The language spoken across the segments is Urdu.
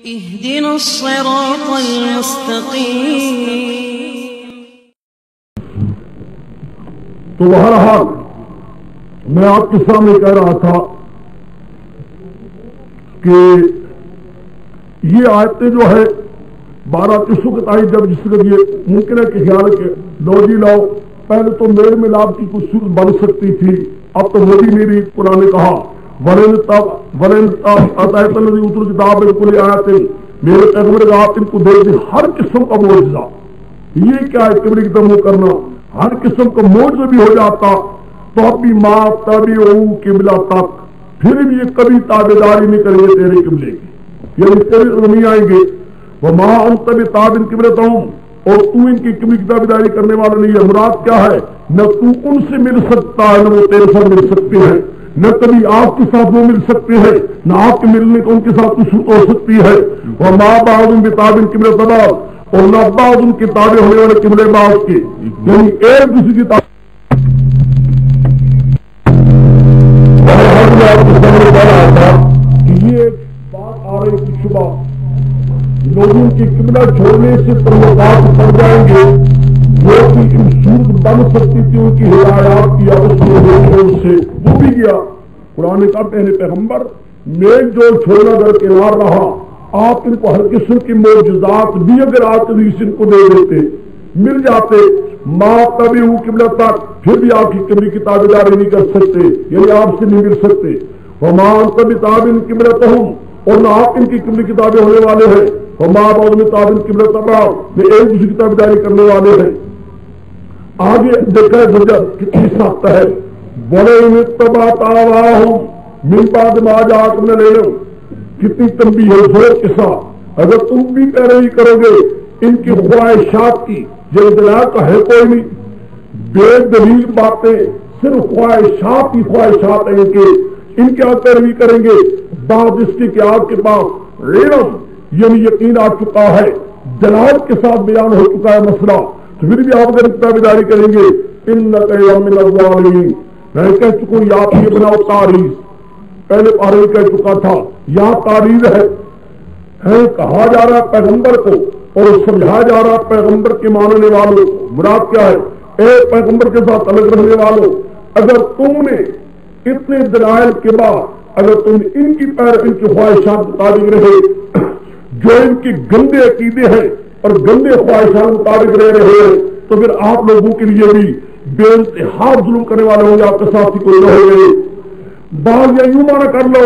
اهدنا الصراط المستقيم۔ تو بہرحال میں آپ کے سامنے کہہ رہا تھا کہ یہ آیتیں جو ہے 12 قصوں کے تائید جب جس کے لیے ممکن ہے کہ خیال کے لو جی لاؤ، پہلے تو میل ملاپ کی کچھ صورت بن سکتی تھی، اب تو موڈی میری قرآن نے کہا اتر کتاب بالکل آیات میرے پیغمبر آپ ان کو دے دیں ہر قسم کا معجزہ۔ یہ کیا ہے کبھی تم کرنا، ہر قسم کا معجزہ بھی ہو جاتا تو اپنی ماں تابعو قبلہ تک پھر بھی یہ کبھی تابعداری نہیں کریں گے تیرے قبلے کی، یعنی تیرے نہیں آئیں گے وہ ماں انت بتابع قبلتہم، اور تو ان کی کبھی تابعداری کرنے والا نہیں ہے۔ مراد کیا ہے، نہ تو ان سے مل سکتا ہے نہ وہ تیرے ساتھ مل سکتے ہیں، نہ کبھی آپ کے ساتھ وہ مل سکتے ہیں نہ آپ کے ملنے کو ان کے ساتھ کچھ ہو سکتی ہے۔ اور ماں بعض بتابع قبلۃ بعض، اور نہ بعض ان کے تابع ہونے والے قبلے بعض کے، یعنی ایک دوسرے کی آپ کو سمجھ رہا تھا کہ یہ بات آ رہی تھی شبہ لوگوں کی قبلہ چھوڑنے سے تعلقات پڑ جائیں گے، جو کہ ان صورت بن سکتی تھی ان کی ہدایات کی سے وہ بھی گیا۔ قرآن کا پہلے پیغمبر میل جول چھوڑنا درکنار رہا، آپ ان کو ہر قسم کی معجزات بھی اگر آپ ان کو دے دیتے مل جاتے، ماں تبھی قبلہ تک پھر بھی آپ کی قبلے کی تابعداری نہیں کر سکتے، یعنی آپ سے نہیں مل سکتے۔ وہ ماں تبھی تابع قبلتہم، اور نہ آپ ان کی قبلے کی تابع ہونے والے ہیں، وہ ماں بعض میں تابع قبلۃ بعض، میں ایک دوسرے کی تابعداری کرنے والے ہیں۔ آگے دیکھا درجہ کتنی سخت ہے، بڑے اتبعت آواہم من بعد ما جاءکم من العلم، کتنی تنبیہ ہے زور کے ساتھ، اگر تم بھی پیروی کرو گے ان کی خواہشات کی، یہ دلائل تو ہے کوئی نہیں، بے دلیل باتیں صرف خواہشات ہی خواہشات ہیں کہ ان کے آپ پیروی کریں گے، بعد اس کے کہ آپ کے پاس علم یعنی یقین آ چکا ہے، دلائل کے ساتھ بیان ہو چکا ہے مسئلہ، تو پھر بھی آپ اگر تابعداری کریں گے انک من الظالمین۔ میں کہہ چکا ہوں یا یہ بناؤ تعریض، پہلے پارے کہہ چکا تھا یہاں تعریض ہے، کہا جا رہا ہے پیغمبر کو اور سمجھایا جا رہا ہے پیغمبر کے ماننے والوں کو۔ مراد کیا ہے، اے پیغمبر کے ساتھ الگ رہنے والوں، اگر تم نے اتنے دلائل کے بعد اگر تم ان کی خواہشات مطابق رہے، جو ان کی گندے عقیدے ہیں اور گندے خواہشات مطابق رہ رہے ہیں، تو پھر آپ لوگوں کے لیے بھی بے انتہا ظلم کرنے والے ہوں گے، آپ کے ساتھ ہی کوئی نہ ہوگے۔ بعض یا یوں مانا کر لو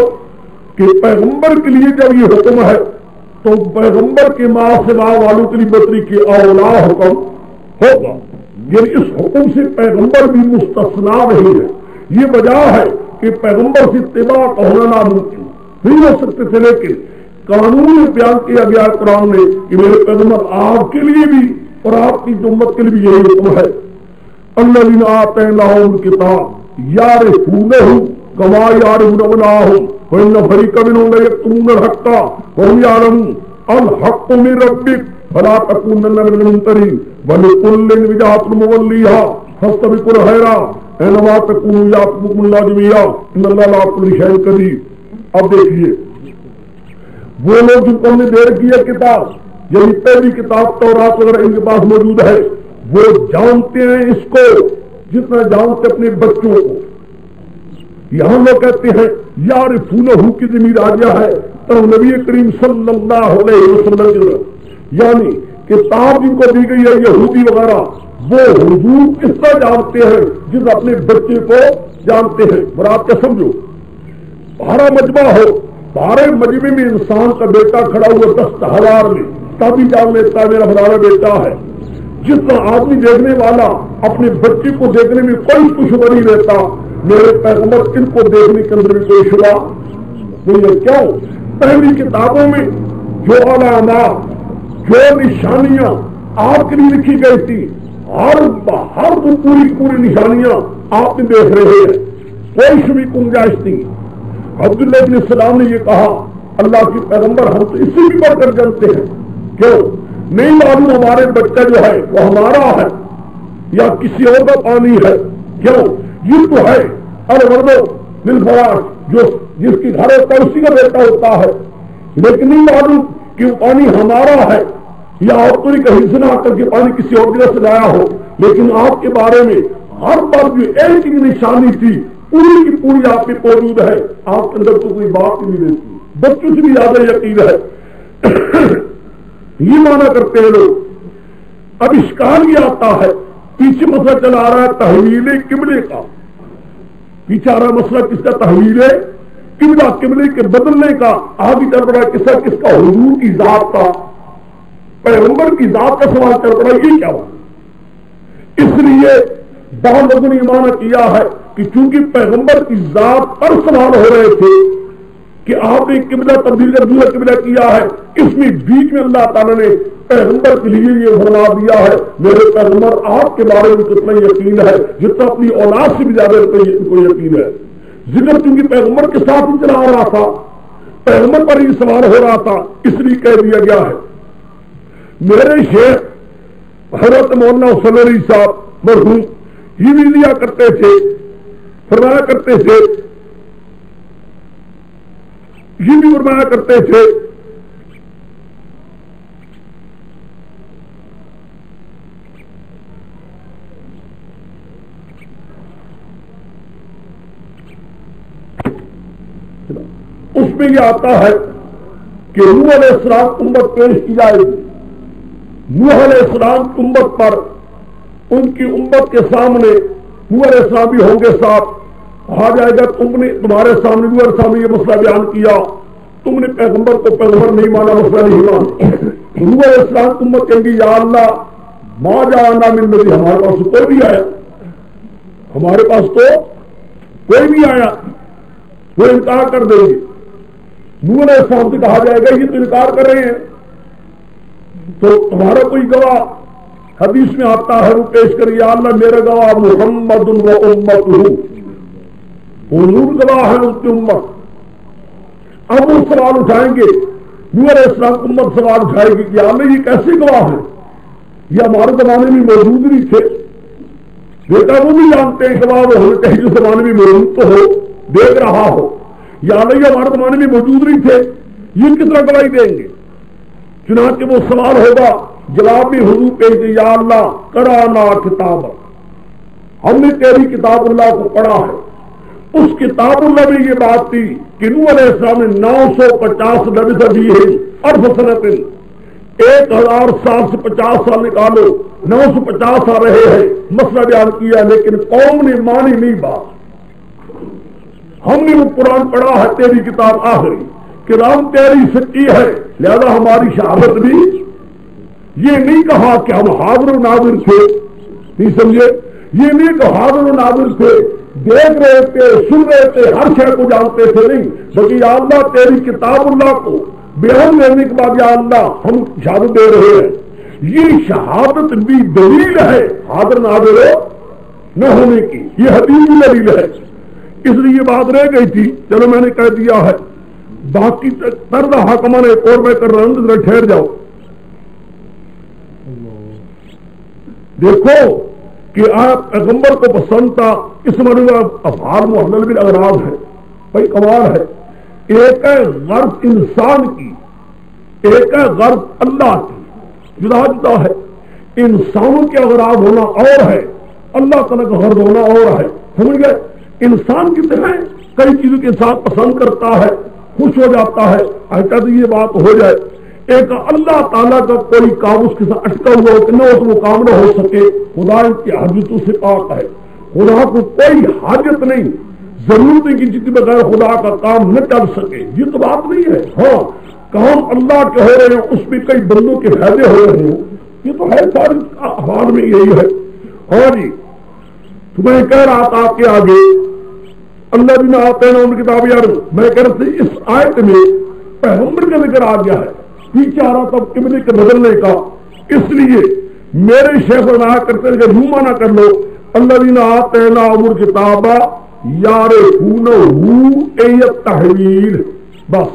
کہ پیغمبر کے لیے جب یہ حکم ہے تو پیغمبر کے ماں سے ماں والوں کے لیے بطری کے اولا حکم ہوگا، یعنی اس حکم سے پیغمبر بھی مستثنا نہیں ہے۔ یہ وجہ ہے کہ پیغمبر سے اتباع کا ہونا ناممکن نہیں ہو سکتے تھے، لیکن قانون بیان کیا گیا قرآن میں کہ میرے پیغمبر آپ کے لیے بھی اور آپ کی امت کے لیے بھی یہی حکم ہے۔ الذین آتیناہم الکتاب یعرفونہ کما یعرفون ابناءہم وان فریقا منہم لیکتمون الحق وہم یعلمون الحق من ربک فلا تکونن من الممترین ولکل وجہۃ مولیھا فاستبقوا الخیرات اینما تکونوا یأتی بکم اللہ جمیعا ان اللہ علی کل شیء قدیر۔ اب دیکھیے وہ لوگ جن کو ہم نے دے رکھی ہے کتاب، یعنی پہلی کتاب تورات وغیرہ ان کے پاس موجود ہے، وہ جانتے ہیں اس کو جتنا جانتے اپنے بچوں کو۔ یہاں لوگ کہتے ہیں یعرفونہ کی ضمیر آ ہے تو نبی کریم صلی اللہ علیہ وسلم، یعنی کتاب جن کو دی گئی ہے یہودی وغیرہ، وہ حضور کس طرح جانتے ہیں جس اپنے بچے کو جانتے ہیں۔ مراد کیا سمجھو، بھارا مجمع ہو، بھارے مجمع میں انسان کا بیٹا کھڑا ہوا 10,000 میں، تبھی جان لیتا ہے میرا بھارا بیٹا ہے۔ جس طرح آدمی دیکھنے والا اپنے بچے کو دیکھنے میں کوئی شبہ نہیں رہتا، میرے پیغمبر ان کو دیکھنے کے اندر بھی کوئی شبہ نہیں ہے۔ کیوں؟ پہلی کتابوں میں جو علامات جو نشانیاں آپ کے لیے لکھی گئی تھی، ہر پوری نشانیاں آپ نے دیکھ رہے ہیں، کوئی شبہ گنجائش نہیں۔ عبداللہ بن السلام نے یہ کہا اللہ کی پیغمبر ہم تو اسی بھی بڑھ کر جانتے ہیں، کیوں نہیں معلوم ہمارے بچہ جو ہے وہ ہمارا ہے یا کسی اور کا پانی ہے، کیوں یہ تو ہے الوردو للفراش، جو جس کی گھر ہوتا ہے اسی کا بیٹا ہوتا ہے، لیکن نہیں معلوم کہ وہ پانی ہمارا ہے یا اور کوئی کہیں سے نہ آ کر کے پانی کسی اور جگہ سے لایا ہو، لیکن آپ کے بارے میں ہر بار جو ایک ہی نشانی تھی پوری کی پوری آپ میں موجود ہے، آپ کے اندر تو کوئی بات ہی نہیں رہتی، بچوں سے بھی زیادہ یقین ہے۔ یہ مانا کرتے ہیں لوگ۔ اب اشکال یہ آتا ہے، پیچھے مسئلہ چلا آ رہا ہے تحویل قبلے کا، پیچھے آ رہا مسئلہ کس کا؟ تحویل قبلہ، قبلے کے بدلنے کا۔ آگے چل پڑا کس کا؟ حضور کی ذات کا، پیغمبر کی ذات کا سوال چل پڑا، یہ کیا ہوا؟ اس لیے بہت لوگوں نے مانا کیا ہے کہ چونکہ پیغمبر کی ذات پر سوال ہو رہے تھے کہ آپ نے قبلہ تبدیل کر دوسرا قبلہ کیا ہے، اس میں بیچ میں اللہ تعالیٰ نے پیغمبر کے لیے یہ فرما دیا ہے میرے پیغمبر آپ کے بارے میں کتنا یقین ہے جتنا اپنی اولاد سے بھی زیادہ ان کو یقین ہے۔ ذکر چونکہ پیغمبر کے ساتھ ہی چلا رہا تھا، پیغمبر پر ہی سوال ہو رہا تھا، اس لیے کہہ دیا گیا ہے۔ میرے شیخ حضرت مولانا حسین علی صاحب مرحوم یہ بھی لیا کرتے تھے، فرمایا کرتے تھے، یہ بھی فرمایا کرتے تھے اس میں یہ آتا ہے کہ نوح علیہ السلام امت پیش کی جائے گی، نوح علیہ السلام امت پر، ان کی امت کے سامنے نوح علیہ السلام بھی ہوں گے ساتھ، کہا جائے گا تم نے تمہارے سامنے نوح علیہ السلام نے یہ مسئلہ بیان کیا، تم نے پیغمبر کو پیغمبر نہیں مانا، مسئلہ نہیں مانا۔ نوح علیہ السلام امت کہیں گی یا اللہ ما جاءنا من نبی، ہمارے پاس تو کوئی بھی آیا، ہمارے پاس تو کوئی بھی آیا، وہ انکار کر دیں گے۔ نوح علیہ السلام سے کہا جائے گا یہ تو انکار کر رہے ہیں، تو تمہارا کوئی گواہ؟ حدیث میں آتا ہے وہ پیش کر یا اللہ میرا گواہ محمد و امتہ، حضور گواہ ہے اس کی امت۔ اب وہ سوال اٹھائیں گے، نوح علیہ السلام امت سوال اٹھائے گی کہ یا اللہ یہ کیسے گواہ ہے، یہ ہمارے زمانے میں موجود نہیں تھے، بیٹا وہ بھی جانتے ہیں گواہ وہ ہونے چاہیے جو زمانے میں موجود تو ہو، دیکھ رہا ہو، یا اللہ یہ ہمارے زمانے میں موجود نہیں تھے، یہ کس طرح گواہی دیں گے؟ چنانچہ وہ سوال ہوگا، جواب میں حضور کہیں گے یا اللہ قرأنا کتاب، ہم نے تیری کتاب اللہ کو پڑھا ہے، اس کتاب اللہ میں یہ بات تھی کہ نوح علیہ السلام نے 950 لبث فیہم الف سنۃ، 1000 سال سے 50 سال نکالو، 950 آ رہے ہیں، مسئلہ بیان کیا لیکن قوم نے مانی نہیں بات۔ ہم نے وہ قرآن پڑھا ہے تیری کتاب آخری، کلام تیری سچی ہے لہذا ہماری شہادت بھی، یہ نہیں کہا کہ ہم حاضر و ناظر تھے، نہیں سمجھے، یہ نہیں کہ حاضر و ناظر تھے، دیکھ رہے تھے، سن رہے تھے، ہر شے کو جانتے تھے، نہیں، بلکہ یا اللہ تیری کتاب اللہ کو بیان لینے کے بعد یا اللہ ہم شہادت دے رہے ہیں، یہ شہادت بھی دلیل ہے حاضر ناظر نہ ہونے کی، یہ حدیث بھی دلیل ہے۔ اس لیے یہ بات رہ گئی تھی، چلو میں نے کہہ دیا ہے، باقی طرز حکمان ایک اور میں کر رہا ہوں، ذرا ٹھہر جاؤ، دیکھو کہ آپ پیغمبر کو پسند تھا، اس مرتبہ افعال محلل بالاغراض ہے، بھائی کمال ہے، ایک ہے غرض انسان کی، ایک ہے غرض اللہ کی، جدا جدا ہے، انسانوں کے اغراض ہونا اور ہے، اللہ تعالیٰ کا غرض ہونا اور ہے، سمجھ گئے؟ انسان کی طرح کئی چیزوں کے انسان پسند کرتا ہے، خوش ہو جاتا ہے، ایسا تو یہ بات ہو جائے، ایک اللہ تعالیٰ کا کوئی کام اس کے ساتھ اٹکا ہوا ہو کہ نہ اس وہ کام نہ ہو سکے، خدا ان کی حاجتوں سے پاک ہے، خدا کو کوئی حاجت نہیں، ضرورت نہیں کہ جس کے بغیر خدا کا کام نہ چل سکے، یہ تو بات نہیں ہے۔ ہاں کام اللہ کے ہو رہے ہیں، اس میں کئی بندوں کے فائدے ہو رہے ہیں، یہ تو ہے، سارے احوال میں یہی ہے۔ اور جی تمہیں کہہ رہا تھا کہ آگے اللہ بھی نہ آتے ہیں ان کتاب، یار میں کہہ رہا تھا اس آیت میں پیغمبر کا ذکر آ گیا ہے، پیچھے آ رہا تھا قبلے کے بدلنے کا، اس لیے میرے شیخ بنایا کرتے ہیں کہ یوں مانا کر لو اللہ بھی نہ آتے ہیں نا عمر کتابہ یار تحویل، بس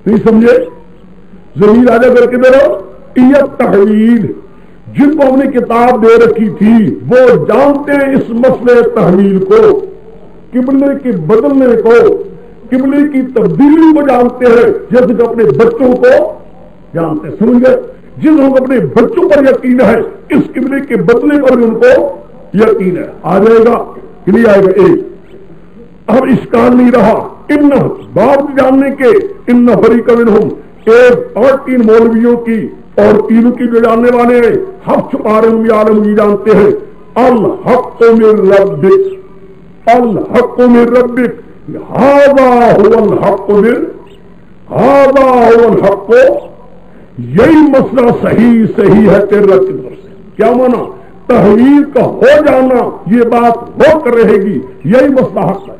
نہیں سمجھے، ضمیر آ جا کر کے دے رہو تحویل، جن کو ہم نے کتاب دے رکھی تھی وہ جانتے ہیں اس مسئلے تحویل کو، قبلے کے بدلنے کو، قبلے کی تبدیلی کو جانتے ہیں، جیسے کہ اپنے بچوں کو جانتے ہیں. سمجھ گئے؟ جن لوگوں کو اپنے بچوں پر یقین ہے اس قبلے کے بدلے پر بھی ان کو یقین ہے. آ جائے گا کہ نہیں آئے گا؟ ایک اب اشکال نہیں رہا. ان بات جاننے کے ان فریق منہم ایک اور 3 مولویوں کی اور تینوں کی جو جاننے والے ہیں حق چھپا رہے ہوں عالم یہ جانتے ہیں الحق من ربک الحق من ربک ھذا هو الحق من ھذا هو الحق. یہی مسئلہ صحیح ہے تیرے رب کی طرف سے. کیا مانا؟ تحویل کا ہو جانا یہ بات ہو کر رہے گی، یہی مسئلہ حق ہے.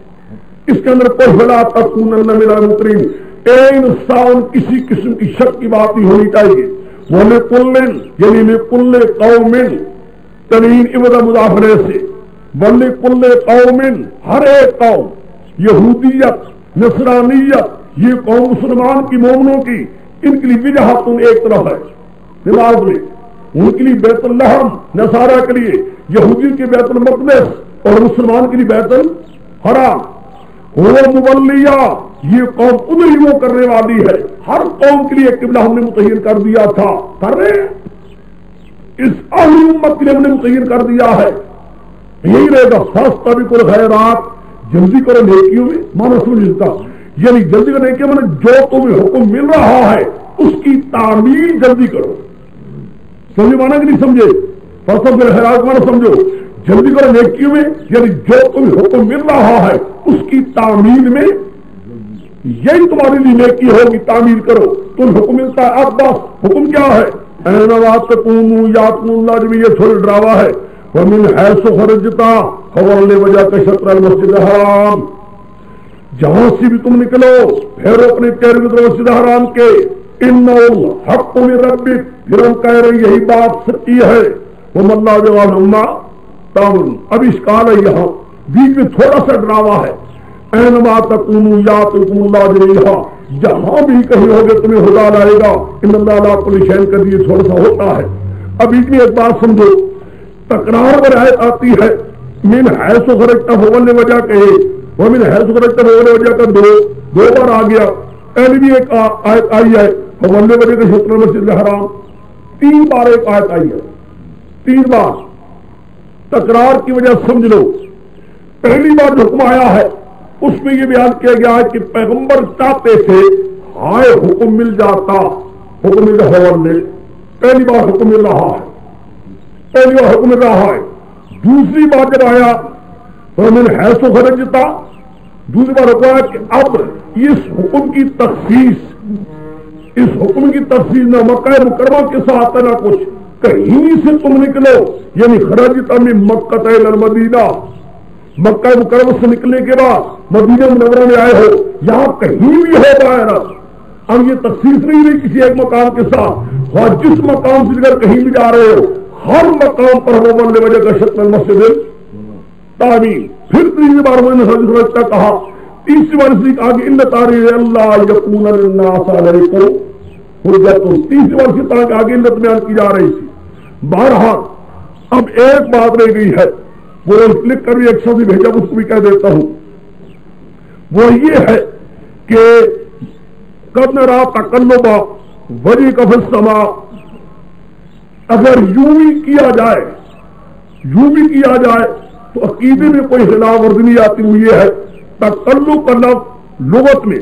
اس کے اندر کوئی فلا تکونن من الممترین، اے انسان کسی قسم کی شک کی بات نہیں ہونی چاہیے. وَلِكُلٍّ یعنی لِكُلِّ قَوْمٍ تنوین عوض مضافرے سے وَلِكُلِّ قَوْمٍ ہر ایک قوم، یہودیت نصرانیت یہ قوم مسلمان کی مومنوں کی ان کے لیے وجہت ایک طرف ہے دماغ میں. ان کے لیے بیت اللحم نصارہ کے لیے، یہودی کے بیت المقدس اور مسلمان کے لیے بیت الحرام. وہ مبلیہ یہ قوم ادھر ہی وہ کرنے والی ہے. ہر قوم کے لیے قبلہ ہم نے متعین کر دیا تھا، کر رہے ہیں. اس اہل امت کے لیے ہم نے متعین کر دیا ہے. یہی رہے گا فاستبقوا الخیرات، جلدی کرو نیکیوں میں. مانا سمجھتا یعنی جلدی کرنے کے مانا جو تمہیں حکم مل رہا ہے اس کی تعمیل جلدی کرو. سمجھے مانا کہ نہیں سمجھے؟ فاستبقوا الخیرات مانا سمجھو جلدی کرو نیکیوں میں، یعنی جو تمہیں حکم مل رہا ہے اس کی تعمیل میں. یہی تمہارے لیے نیکی ہوگی، تعمیل کرو. تم حکم ملتا ہے اب بس حکم کیا ہے؟ اینوات تکونوا یاتکم اللہ جب یہ تھوڑا ڈراوا ہے. ومن حیث خرجتا خبر لے وجہ کا شطر المسجد الحرام، جہاں سے بھی تم نکلو پھیرو اپنے پیر کی طرف مسجد حرام کے. ان الحق من ربک، پھر ہم کہہ رہے یہی بات سچی ہے. وما اللہ بغافل عما تعملون. اب اشکال ہے یہاں بیچ میں تھوڑا سا ڈراوا ہے. اینما تکونوا یاتکم اللہ جمیعا، جہاں بھی کہیں ہوگے تمہیں خدا لائے گا. ان اللہ علی کل شیء قدیر تھوڑا سا ہوتا ہے. اب بیچ میں ایک بات سمجھو، تکرار پر آیت آتی ہے من حیث خرجتا فول وجہ کہے ومن حیث خرجتا فول وجہ کا دو بار آ گیا. پہلی بھی ایک آیت آئی ہے فول وجہ کا شطر المسجد الحرام، 3 بار ایک آیت آئی ہے، 3 بار. تکرار کی وجہ سمجھ لو. پہلی بار جو حکم آیا ہے اس میں یہ بیان کیا گیا ہے کہ پیغمبر چاہتے تھے ہائے حکم مل جاتا، حکم مل رہا. پہلی بار حکم مل رہا ہے، پہلی بار حکم مل رہا ہے. دوسری بار جب آیا ومن حیث خرجتا، دوسری بار حکم آیا کہ اب اس حکم کی تخصیص، اس حکم کی تخصیص نہ مکہ مکرمہ کے ساتھ نہ کچھ، کہیں سے تم نکلو. یعنی خرجتا من مکہ الی المدینہ، مکہ مکرمہ سے نکلنے کے بعد مدینہ منورہ میں آئے ہو، یہاں کہیں بھی ہو دائرہ. اب یہ تخصیص نہیں رہی کسی ایک مقام کے ساتھ، اور جس مقام سے اگر کہیں بھی جا رہے ہو ہر مقام پر وہ بننے وجہ کا شطر المسجد تعمیر. پھر تیسری بار وہ نے سمجھتا کہا، تیسری بار اس نے کہا کہ ان تاریخ اللہ یکون للناس علیکم حجۃ. تیسری بار سے طرح آگے علت بیان کی جا رہی تھی. بہرحال اب ایک بات رہ گئی ہے، وہ لکھ کر بھی ایک شخص بھیجا، اس کو بھی کہہ دیتا ہوں. وہ یہ ہے کہ قد نرى تقلب وجهك في السماء، اگر یوں بھی کیا جائے، یوں بھی کیا جائے تو عقیدے میں کوئی خلاف ورزی نہیں آتی. وہ یہ ہے تقلب کا لفظ لغت میں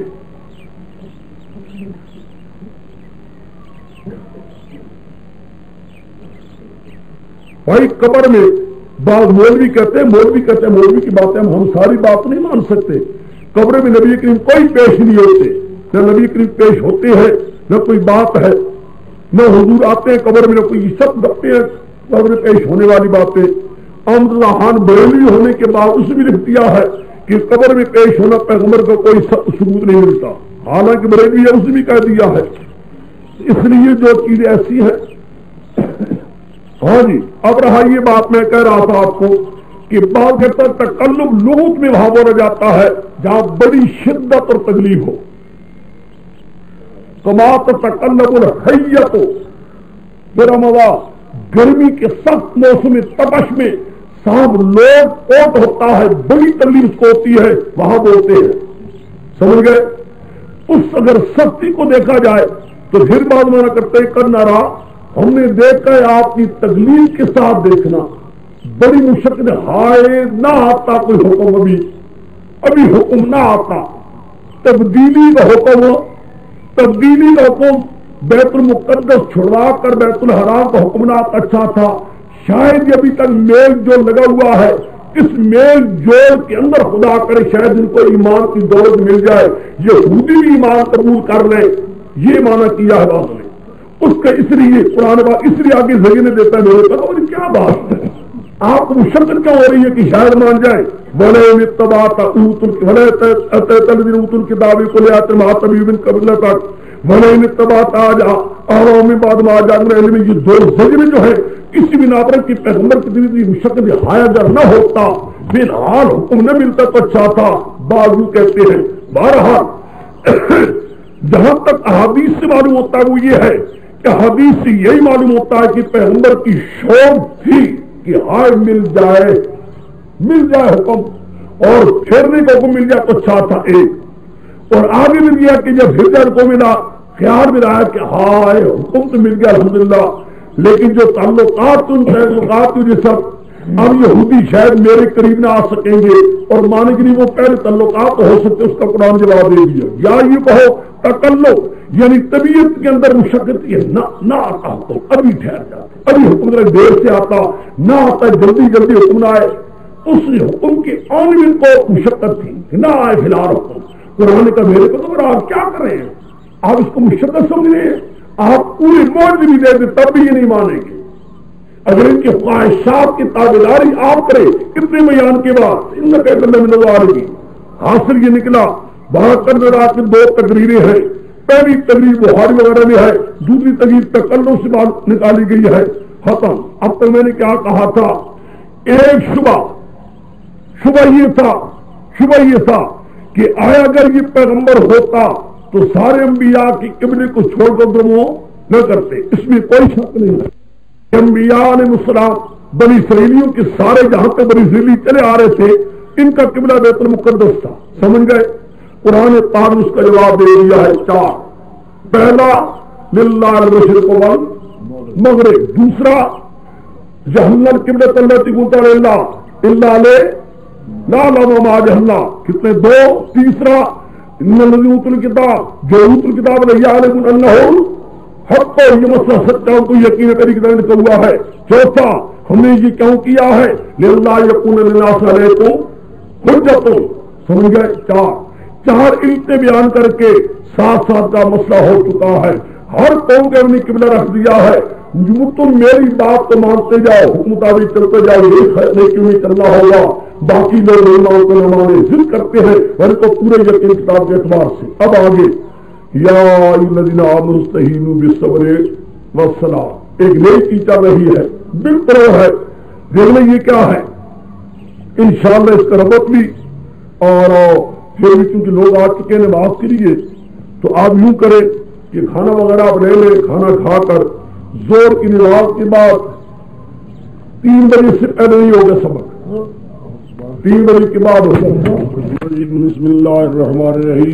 بھائی قبر میں بعض مولوی کہتے ہیں، مولوی کی باتیں ہم ساری بات نہیں مان سکتے. قبر میں نبی کریم کوئی پیش نہیں ہوتے، نہ نبی کریم پیش ہوتے ہیں، نہ کوئی بات ہے، نہ حضور آتے ہیں قبر میں، نہ کوئی سب باتیں ہیں قبر میں پیش ہونے والی باتیں. احمد اللہ خان بریلوی ہونے کے بعد اس نے بھی لکھ دیا ہے کہ قبر میں پیش ہونا پیغمبر کا کوئی ثبوت نہیں ملتا. حالانکہ بریلوی ہے اس نے بھی کہہ دیا ہے. اس لیے جو چیزیں ایسی ہیں. ہاں جی اب رہا یہ بات میں کہہ رہا تھا آپ کو کہ بعض کہتا تکلب لغت میں وہاں بولا جاتا ہے جہاں بڑی شدت اور تکلیف ہو. کما تتکلب الحیۃ، میرا مولا گرمی کے سخت موسم تپش میں سانپ لوگ اوٹ ہوتا ہے، بڑی تکلیف کو ہوتی ہے، وہاں بولتے ہیں. سمجھ گئے؟ اس اگر سختی کو دیکھا جائے تو پھر بعد مانا کرتے کرنا رہا ہم نے دیکھا ہے آپ کی تکلیف کے ساتھ دیکھنا بڑی مشکل ہائے نہ آتا کوئی حکم ابھی حکم نہ آتا تبدیلی کا حکم بیت المقدس چھڑوا کر بیت الحرام کا حکم نہ اچھا تھا شاید ابھی تک میل جو لگا ہوا ہے اس میل جوڑ کے اندر خدا کرے شاید ان کو ایمان کی دولت مل جائے یہودی بھی ایمان قبول کر لے یہ مانا کیا ہے بات نے اس کا اس لیے قرآن بات اس لیے آگے ذریعے دیتا ہے میرے پاس کیا بات ہے آپ کو مشکل کیا ہو رہی ہے کہ شاید مان جائیں بولے کتابی کو لے آتے مہاتبی قبل تک بولے نتبات آ جا اور میں بعد میں آ جا یہ دو ذریعے جو ہے کسی بھی ناپر کی پیغمبر کی دلی مشکل ہایا اگر نہ ہوتا فلحال حکم نہ ملتا تو اچھا تھا بعض کہتے ہیں بہرحال جہاں تک احادیث سے معلوم ہوتا ہے وہ یہ ہے کہ حدیث سے یہی معلوم ہوتا ہے کہ پیغمبر کی شوق تھی کہ ہائے مل جائے حکم اور پھیرنے کا حکم مل جائے تو اچھا تھا ایک اور آگے مل گیا کہ جب پھر جائے کو ملا خیال میں رہا کہ ہائے حکم تو مل گیا الحمدللہ لیکن جو تعلقات یہ سب اب یہودی شاید میرے قریب نہ آ سکیں گے اور مانے کے لیے وہ پہلے تعلقات ہو سکتے اس کا قرآن جواب دے دیا یا یہ کہو تکلف یعنی طبیعت کے اندر مشقت یہ نہ آتا حکم ابھی ٹھہر جاتا ابھی حکم دیر سے آتا نہ آتا جلدی حکم نہ آئے اس حکم کے آنے کو مشقت تھی نہ آئے فی الحال حکم قرآن کا میرے کو تو آپ کیا کر رہے ہیں آپ اس کو مشقت سمجھ رہے ہیں آپ پوری موج بھی دے دیں تب بھی یہ نہیں مانیں گے اگر ان کی خواہشات کی تابعداری آپ کریں کتنے بیان کے بعد ان میں نظر آ رہی حاصل یہ نکلا بہت رات میں 2 تقریریں ہیں پہلی تقریر بخاری وغیرہ میں ہے دوسری تقریر تکلف سے بات نکالی گئی ہے ختم اب تک میں نے کیا کہا تھا ایک شبہ یہ تھا کہ آیا اگر یہ پیغمبر ہوتا تو سارے انبیاء کی قبلے کو چھوڑ کر وہ نہ کرتے اس میں کوئی شک نہیں ہے انبیاء علیہ السلام بنی اسرائیلیوں کے سارے جہاں تک بنی اسرائیلی چلے آ رہے تھے ان کا قبلہ بیت المقدس تھا سمجھ گئے قرآن پاک اس کا جواب دے دیا ہے 4 پہلا للہ المشرق والمغرب دوسرا جہنم قبلۃ التی كنت علیہا الا لا ما جہنم کتنے 2 تیسرا ان الذین اوتوا الکتاب جو اوتوا الکتاب لیعلمون انہ حق یہ مسئلہ سچا کو یقین کری کہ نکل ہوا ہے چوتھا ہم نے یہ کیوں کیا ہے للہ یکون للناس علیکم حجۃ سمجھ گئے 4 علتیں بیان کر کے ساتھ کا مسئلہ ہو چکا ہے ہر قوم کے اپنی قبلہ رکھ دیا ہے تم میری بات کو مانتے جاؤ حکم مطابق چلتے جاؤ یہ کیوں نہیں کرنا ہوگا باقی لوگ علماء کو نمانے ضد کرتے ہیں اور کو پورے یقین کتاب کے اعتبار سے اب آگے یا الذین آمنوا استعینوا بالصبر والصلاۃ ایک نئی چیز چل رہی ہے بالکل ہے دیکھ لیں یہ کیا ہے انشاءاللہ اس کا ربط بھی اور پھر بھی چونکہ لوگ آ چکے ہیں نماز کے لیے تو آپ یوں کریں کہ کھانا وغیرہ آپ لے لیں کھانا کھا کر زور کی نماز کے بعد 3 بجے سے پہلے نہیں ہوگا سبق 3 بجے کے بعد ہوگا بسم اللہ الرحمن الرحیم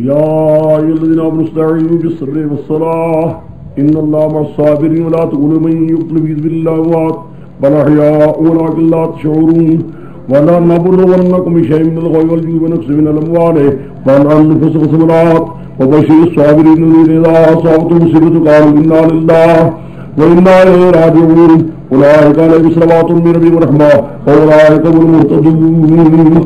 یا الذین آمنوا استعینوا بالصبر والصلاۃ ان اللہ مع الصابرین ولا تقولوا من یقتل فی سبیل اللہ اموات بل احیاء ولکن لا تشعرون ولا نبلونکم بشیء من الغی والجوع ونقص من الاموال والانفس والثمرات وبشر الصابرین الذین اذا اصابتهم مصیبۃ قالوا انا للہ وانا الیہ راجعون اولئک علیہم صلوات من ربہم ورحمہ واولئک هم المہتدون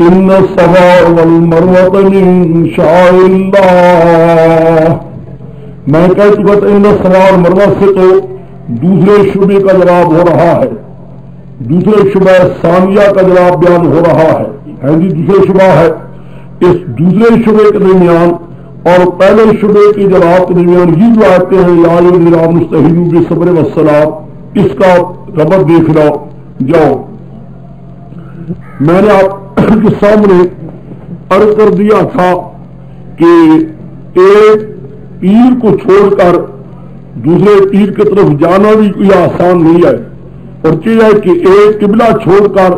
ان الصفا والمروہ من شعائر اللہ میں کہہ چکا تھا ان الصفا والمروہ سے تو دوسرے شبے کا جواب ہو رہا ہے دوسرے شبہ ثانیہ کا جواب بیان ہو رہا ہے جی دوسرے شبہ ہے اس دوسرے شبے کے درمیان اور پہلے شبے کے جواب کے درمیان یہ جو آتے ہیں یا الذین آمنوا استعینوا بالصبر والصلاۃ اس کا ربط دیکھ لو جاؤ میں نے آپ کے سامنے عرض کر دیا تھا کہ ایک پیر کو چھوڑ کر دوسرے پیر کی طرف جانا بھی کوئی آسان نہیں ہے اور چیز ہے کہ ایک قبلہ چھوڑ کر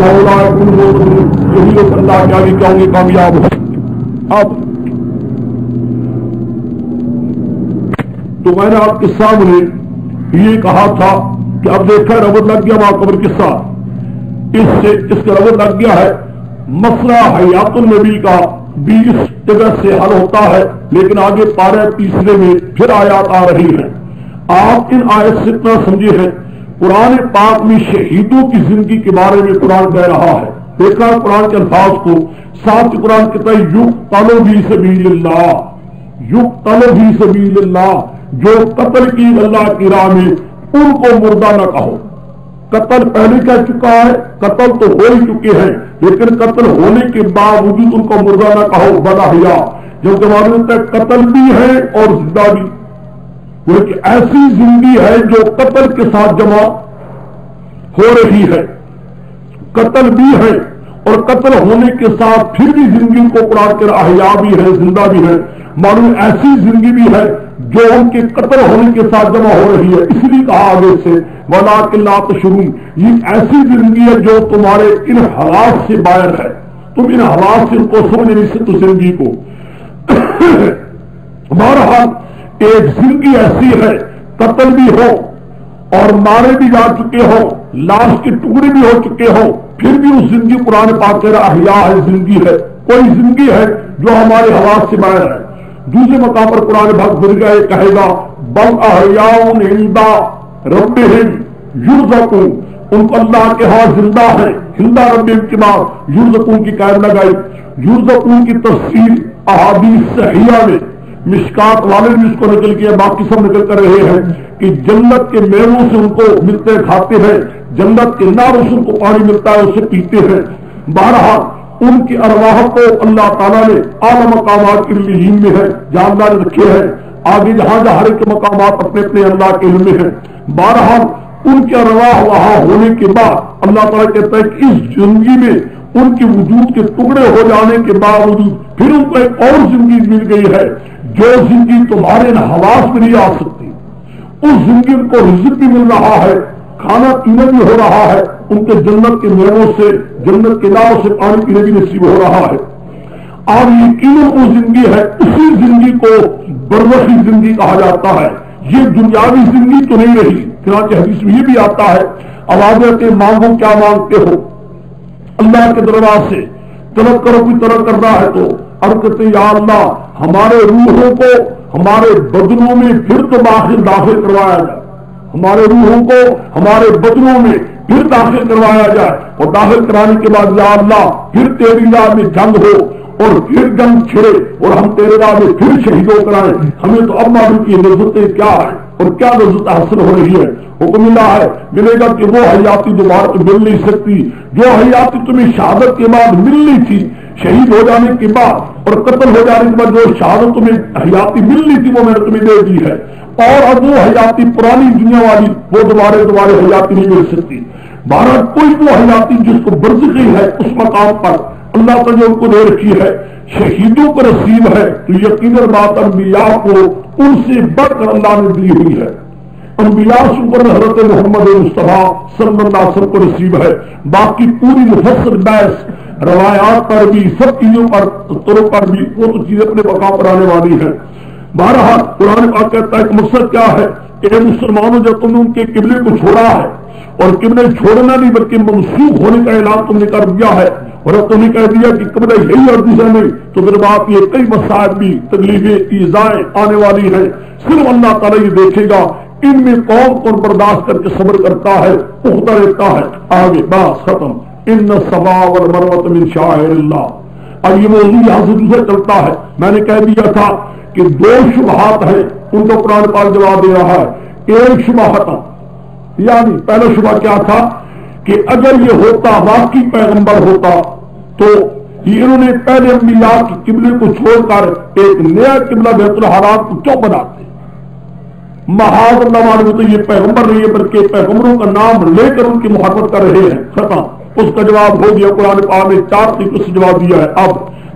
یہی لوگ اللہ کے آگے کیا ہوں گے کامیاب ہو. اب تو میں نے آپ کے سامنے یہ کہا تھا کہ اب دیکھا ربط لگ گیا وہاں قبر کے ساتھ اس کا ربط لگ گیا ہے. مسئلہ حیات النبی کا بھی اس جگہ سے حل ہوتا ہے، لیکن آگے پارہ تیسرے میں پھر آیات آ رہی ہیں. آپ ان آیت سے اتنا سمجھے ہیں قرآن پاک میں شہیدوں کی زندگی کے بارے میں قرآن کہہ رہا ہے. دیکھا قرآن کے الفاظ کو ساتھ قرآن کہتا ہے یقتل فی سبیل اللہ، یقتل فی سبیل اللہ، جو قتل کی اللہ کی راہ میں ان کو مردہ نہ کہو. قتل پہلے کہہ چکا ہے، قتل تو ہو ہی چکے ہیں، لیکن قتل ہونے کے باوجود ان کو مردہ نہ کہو بل احیاء، جب معلوم ہوتا ہے قتل بھی ہے اور زندہ بھی. ایسی زندگی ہے جو قتل کے ساتھ جمع ہو رہی ہے، قتل بھی ہے اور قتل ہونے کے ساتھ پھر بھی زندگی کو قرآن کے احیاء بھی ہے، زندہ بھی ہے. معلوم ایسی زندگی بھی ہے جو ان کے قتل ہونے کے ساتھ جمع ہو رہی ہے. اس لیے کہا آگے سے وَلَٰكِن لَا تَشْعُرُونَ، یہ ایسی زندگی ہے جو تمہارے ان حالات سے باہر ہے، تم ان حالات سے ان کو سمجھ نہیں سکتے زندگی کو. بہرحال ایک زندگی ایسی ہے قتل بھی ہو اور مارے بھی جا چکے ہو، لاش کے ٹکڑے بھی ہو چکے ہو، پھر بھی اس زندگی قرآن پاک کہہ رہا احیاء ہے، زندگی ہے، کوئی زندگی ہے جو ہمارے حالات سے باہر ہے. دوسرے مقام پر قرآن بھاگ بھر گئے کہے گا بل احیاء عند ربہم یرزقون، ان کو اللہ کے ہاں زندہ ہے، زندہ ربہم کے بعد یرزقون کی قائم لگائی. یرزقون کی تفسیر احادیث صحیحہ میں مشکات والے بھی اس کو نقل کیا، باقی سب نقل کر رہے ہیں کہ جنت کے میووں سے ان کو ملتے کھاتے ہیں، جنت کے ناروں سے ان کو پانی ملتا ہے اسے پیتے ہیں. بہرحال ان کی ارواح کو اللہ تعالیٰ نے اعلیٰ مقامات کے علیین میں ہے جہاں اللہ نے رکھے ہیں، آگے جہاں جہاں کے مقامات اپنے اپنے اللہ کے علم میں ہیں. بہرحال ان کی ارواح وہاں ہونے کے بعد اللہ تعالیٰ کہتا ہے کہ اس زندگی میں ان کے وجود کے ٹکڑے ہو جانے کے باوجود پھر ان کو ایک اور زندگی مل گئی ہے جو زندگی تمہارے حواس میں نہیں آ سکتی. اس زندگی کو رزق بھی مل رہا ہے، کھانا پینا بھی ہو رہا ہے، ان کے جنت کے میووں سے، جنت کے ناؤں سے پانی پینے بھی نصیب ہو رہا ہے. اور یقیناً وہ زندگی ہے، اسی زندگی کو برزخی زندگی کہا جاتا ہے. یہ دنیاوی زندگی تو نہیں رہی. چنانچہ حدیث میں یہ بھی آتا ہے آوازیں کہ مانگو کیا مانگتے ہو، اللہ کے دربار سے طلب کرو کوئی طلب کر رہا ہے تو اب کہتے یا اللہ ہمارے روحوں کو ہمارے بدنوں میں پھر تو داخل کروایا جائے، ہمارے روحوں کو ہمارے بدنوں میں پھر داخل کروایا جائے، اور داخل کرانے کے بعد یا اللہ پھر تیری راہ میں جنگ ہو اور پھر جنگ چھڑے اور ہم تیرے راہ میں پھر شہیدوں کرائیں. ہمیں تو اب معلوم کی لذتیں کیا ہے اور کیا لذت حاصل ہو رہی ہے. حکم ملا ہے ملے گا کہ وہ حیاتی دوبارہ تو مل نہیں سکتی جو حیاتی تمہیں شہادت کے بعد ملنی تھی، شہید ہو جانے کے بعد اور قتل ہو جانے کے بعد جو شہادت تمہیں حیاتی ملنی تھی وہ میں نے تمہیں دے دی ہے. اور اب وہ حیاتی پرانی دنیا والی وہ دوبارہ حیاتی نہیں مل سکتی. بھارت کوئی وہ حیاتی جس کو برزخی ہے اس مقام پر اللہ تعالیٰ ان کو دے رکھی ہے، شہیدوں کو نصیب ہے. تو یقیناً بات انبیاء کو ان سے بڑھ کر اللہ نے دی ہوئی ہے. انبیاء سے اوپر حضرت محمد مصطفیٰ صلی اللہ علیہ وسلم کو نصیب ہے. باقی پوری مفصل بحث روایات پر بھی سب چیزوں پر طرق پر بھی وہ تو چیزیں اپنے مقام پر آنے والی ہیں. بہرحال قرآن پاک کہتا ہے کہ مقصد کیا ہے کہ مسلمانوں جب تم نے ان کے قبلے کو چھوڑا ہے اور قبلے چھوڑنا نہیں بلکہ منسوخ ہونے کا اعلان تم نے کر دیا ہے اور اب تم نے کہہ دیا کہ قبلہ یہی اور دوسرا نہیں، تو پھر بات یہ کئی مسائل بھی تکلیفیں ایذائیں آنے والی ہیں. صرف اللہ تعالیٰ یہ دیکھے گا ان میں قوم کو برداشت کر کے صبر کرتا ہے، پختہ رہتا ہے. آگے بات ختم. ان الصفا والمروہ من شعائر اللہ. اب یہ موضوع یہاں سے دوسرا چلتا ہے. میں نے کہہ دیا تھا کہ دو شبہات ہیں ان کو قرآن پاک جواب دے رہا ہے. ایک شبہ ختم، یعنی پہلا شبہ کیا تھا کہ اگر یہ ہوتا واقعی پیغمبر ہوتا تو انہوں نے پہلے انبیاء کی قبلے کو چھوڑ کر ایک نیا قبلہ بیت الحرام کو کیوں بناتے؟ محاذ اللہ معلوم تو یہ پیغمبر نہیں ہے بلکہ پیغمبروں کا نام لے کر ان کی محبت کر رہے ہیں. ختم. اس کا جواب ہو گیا. قرآن پاک نے 4 طریقوں سے جواب دیا ہے. اب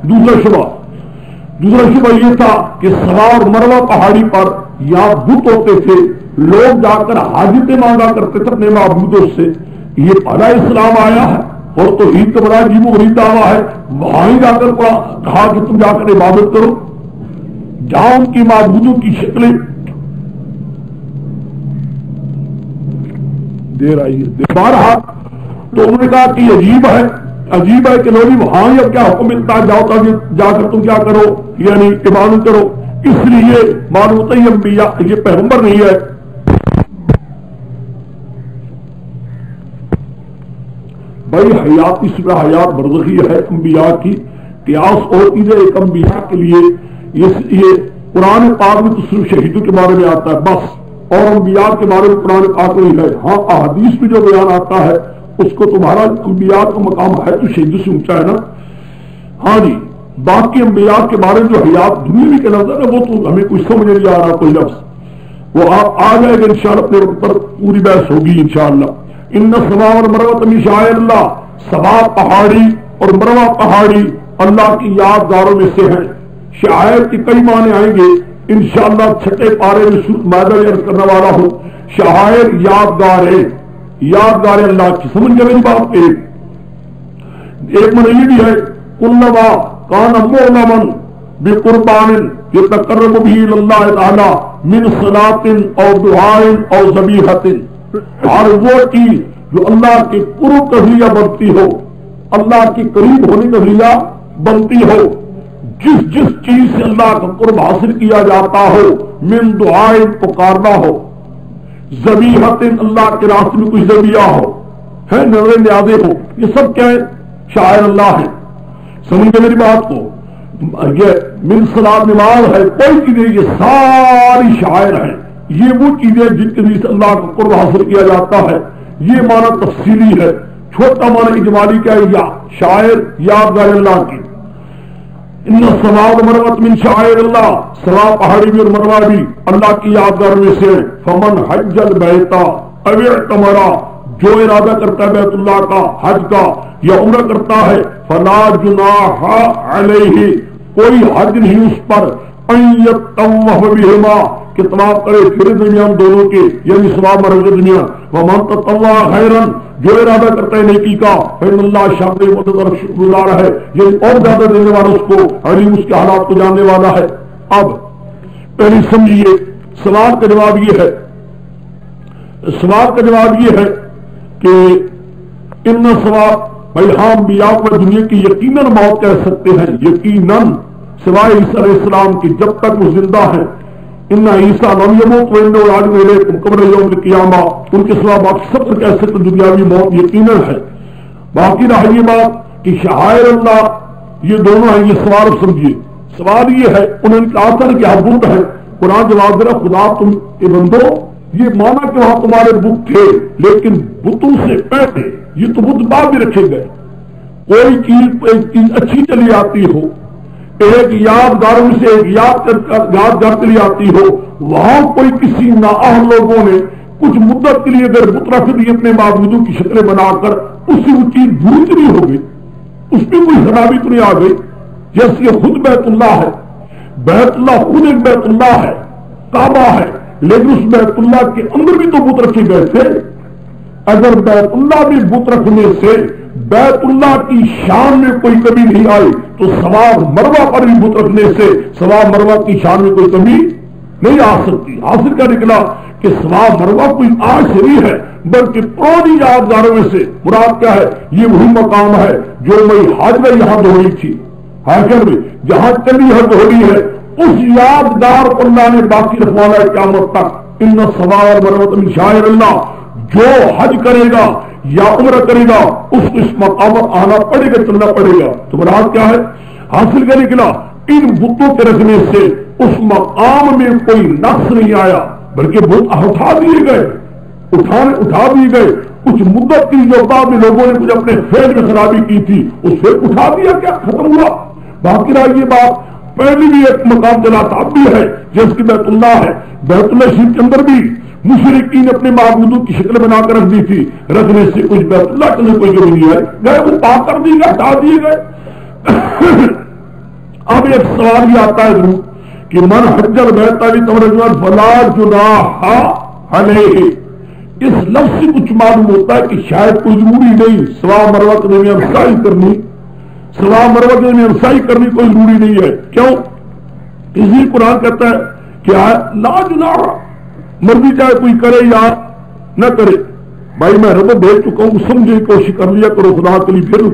دوسرا شبہ یہ تھا کہ صفا اور مروہ پہاڑی پر یہاں بت ہوتے تھے، لوگ جا کر حاجتیں مانگا کرتے تھے اپنے معبودوں سے. یہ پہلا اسلام آیا ہے اور تو عید کا بڑا عجیب و غریب دعویٰ ہے، وہاں ہی جا کر کہا کہ تم جا کر عبادت کرو، جہاں ان کی معبودوں کی شکلیں دیر آئی ہے بارہا، تو انہوں نے کہا کہ عجیب ہے کہ لوگ وہاں ہی اب کیا حکم ملتا ہے، جاؤ تاکہ جا کر تم کیا کرو، یعنی عبادت کرو. اس لیے معلوم ہوتا ہے انبیاء یہ پیغمبر نہیں ہے. بھائی حیات اس میں حیات برزخی ہے انبیاء کی، قیاس اور چیزیں ایک انبیاء کے لیے یہ قرآن پاک میں تو صرف شہیدوں کے بارے میں آتا ہے بس، اور انبیاء کے بارے میں قرآن پاک نہیں ہے. ہاں احادیث میں جو بیان آتا ہے اس کو تمہارا انبیاء کا مقام ہے تو شہیدوں سے اونچا ہے نا. ہاں جی، باقی انبیاء کے بارے میں جو حیات دنیا کے نظر ہے وہ تو ہمیں کچھ سمجھ نہیں آ رہا کوئی لفظ، وہ آ جائے گا انشاءاللہ، اپنے پر پوری بحث ہوگی انشاءاللہ. ان الصفا والمروہ من شعائر اللہ، صفا پہاڑی اور مروہ پہاڑی اللہ کی یادگاروں میں سے ہیں. شعائر کی کئی معنی آئیں گے انشاءاللہ، چھٹے پارے میں سورۃ مائدہ میں عرض کرنے والا ہوں. شعائر یادگار اللہ کی، سمجھ گئے میری بات. ایک من یہ بھی ہے کلما کان مؤمن بقربان یتقرب به الى اللہ تعالی من صلاۃ او دعاء او ذبیحۃ، اور وہ چیز جو اللہ کے قرب کا ذریعہ بنتی ہو، اللہ کے قریب ہونے کا ذریعہ بنتی ہو، جس چیز سے اللہ کا قرب حاصل کیا جاتا ہو، من دعائیں پکارنا ہو، ذبیحۃ اللہ کے راستے میں کچھ ذبیحہ ہو، ہے نظر نیازیں ہو، یہ سب کیا ہے؟ شاعر اللہ ہے. سمجھے میری بات کو؟ یہ من صلاۃ نماز ہے، کوئی چیزیں یہ ساری شاعر ہیں. یہ وہ چیزیں جن کے ذریعے سے اللہ کا قرب حاصل کیا جاتا ہے. یہ معنی تفصیلی ہے، چھوٹا معنی اجمالی کیا ہے؟ یا شاعر یادگار اللہ کی. ان الصفا والمروہ من شعائر اللہ، صفا پہاڑی بھی اور مروہ بھی اللہ کی یادگار میں سے. فمن حج البیت او اعتمر، جو ارادہ کرتا ہے بیت اللہ کا حج کا یا عمرہ کرتا ہے، فلا جناح علیہ، کوئی حج نہیں اس پر، ان یطوف بہما، کہ طواف کرے پھر درمیان دونوں کے، یعنی صفا مروہ کے درمیان. ومن تطوع خیرا، جو ارادہ کرتا ہے نیکی کا، فإن اللہ شاکر متضرر شکر گزار ہے، یعنی اور زیادہ دینے والا اس کو، علیم اس کے حالات کو جاننے والا ہے. اب پہلے سمجھیے سوال کا جواب یہ ہے کہ ان ثواب بھائی ہاں انبیاء کو دنیا کی یقیناً موت کہہ سکتے ہیں، یقیناً سوائے عیسیٰ علیہ السلام کی جب تک وہ زندہ ہیں. ان عیسیٰ لم یموت وانہ راجع الیکم قبل یوم القیامہ، ان کے سوا باقی سب کو کہہ سکتے دنیاوی موت یقیناً ہے. باقی رہا یہ بات کہ شعائر اللہ یہ دونوں ہیں. یہ سوال سمجھیے، سوال یہ ہے انہوں نے کہا تھا کہ آپ بت ہے، قرآن جواب دے رہا خدا تم کے بندو، یہ مانا کہ وہاں تمہارے بت تھے لیکن بتوں سے پہلے یہ تو بت بعد میں رکھے گئے. کوئی چیز اچھی چلی آتی ہو، ایک یادگاروں سے ایک یادگار چلی آتی ہو، وہاں کوئی کسی نااہل لوگوں نے کچھ مدت کے لیے اگر بت رکھ دی اپنے معبودوں کی شکلیں بنا کر، اس سے وہ چیز بھول نہیں ہو گئی، اس میں کوئی خرابی تو نہیں آ گئی. جیسے یہ خود بیت اللہ ہے، بیت اللہ خود ایک بیت اللہ ہے، کعبہ ہے، لیکن اس بیت اللہ کے اندر بھی تو بت رکھے گئے تھے. اگر بیت اللہ میں بت رکھنے سے بیت اللہ کی شان میں کوئی کمی نہیں آئی تو صفا مروہ پر بھی بت رکھنے سے صفا مروہ کی شان میں کوئی کمی نہیں آ سکتی. حاصل کیا نکلا کہ صفا مروہ کوئی آج سے نہیں ہے بلکہ پرانی یادگاروں میں سے. مراد کیا ہے؟ یہ وہی مقام ہے جو میں حج میں یہاں دھوئی تھی، حاکم میں جہاں چلی ہے دھوئی ہے، اس یادگار کو اللہ نے باقی رکھوانا ہے قیامت تک. ان الصفا والمروہ من شعائر اللہ، جو حج کرے گا یا عمرہ کرے گا اس کو اس مقام پر آنا پڑے گا، چلنا پڑے گا. تو مراد کیا ہے؟ حاصل کیا نکلا؟ ان بتوں کے رکھنے سے اس مقام میں کوئی نقص نہیں آیا بلکہ بت اٹھا دیے گئے. کچھ مدت کی جو بعد میں لوگوں نے کچھ اپنے فعل میں خرابی کی تھی اس سے اٹھا دیا، کیا ختم ہوا. باقی رہا یہ بات پہلی بھی ایک مقام چلا تھا، اب بھی ہے جس کی بیت اللہ ہے. بیت اللہ شریف کے اندر بھی مشرکین اپنے معبودوں کی شکل بنا کر رکھ دی تھی، رکھنے سے کچھ بیت اللہ کے اندر کوئی کمی نہیں ہے، گئے وہ پاک کر دیے گئے، ہٹا دیے گئے. اب ایک سوال یہ آتا ہے ضرور کہ من حج البیت فلا جناح علیہ، اس لفظ سے کچھ معلوم ہوتا ہے کہ شاید کوئی ضروری نہیں صفا مروہ کے درمیان سعی کرنی، صفا مروہ کے درمیان سعی کرنی کوئی ضروری نہیں ہے. کیوں؟ اسی قرآن کہتا ہے کہ لا جناح، مرضی چاہے کوئی کرے یا نہ کرے. بھائی میں رب بھیج چکا ہوں، سمجھے کوشش کر لیا کرو خدا کے لیے. پھر